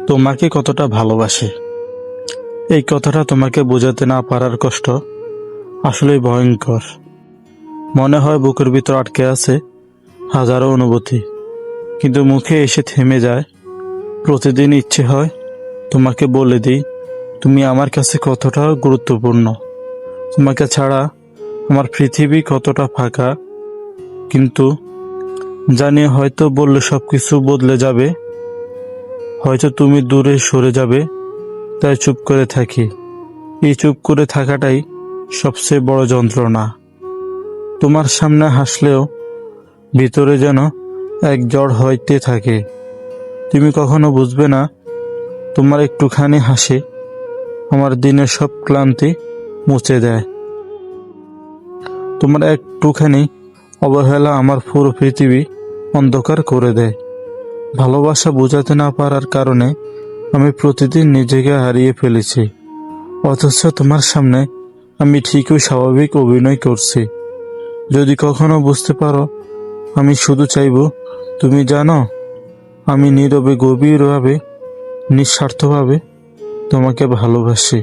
তোমাকে কতটা ভালোবাসে, এই কথাটা তোমাকে বোঝাতে না পারার কষ্ট আসলেই ভয়ঙ্কর। মনে হয় বুকের ভিতর আটকে আছে হাজারো অনুভূতি, কিন্তু মুখে এসে থেমে যায়। প্রতিদিন ইচ্ছে হয় তোমাকে বলে দিই, তুমি আমার কাছে কতটা গুরুত্বপূর্ণ। তোমাকে ছাড়া আমার পৃথিবী কতটা ফাঁকা। কিন্তু জানি হয়তো বললে সবকিছু বদলে যাবে, হয়তো তুমি দূরে সরে যাবে, তাই চুপ করে থাকি। এই চুপ করে থাকাটাই সবচেয়ে বড় যন্ত্রণা। তোমার সামনে হাসলেও ভিতরে যেন এক ঝড় হইতে থাকে। তুমি কখনো বুঝবে না, তোমার একটুখানি হাসি আমার দিনের সব ক্লান্তি মুছে দেয়। তোমার একটুখানি অবহেলা আমার পুরো পৃথিবী অন্ধকার করে দেয়। ভালোবাসা বোঝাতে না পারার কারণে আমি প্রতিদিন নিজেকে হারিয়ে ফেলেছি, অথচ তোমার সামনে আমি ঠিকই স্বাভাবিক অভিনয় করছি। যদি কখনো বুঝতে পারো, আমি শুধু চাইবো তুমি জানো, আমি নীরবে গভীরভাবে নিঃস্বার্থভাবে তোমাকে ভালোবাসি।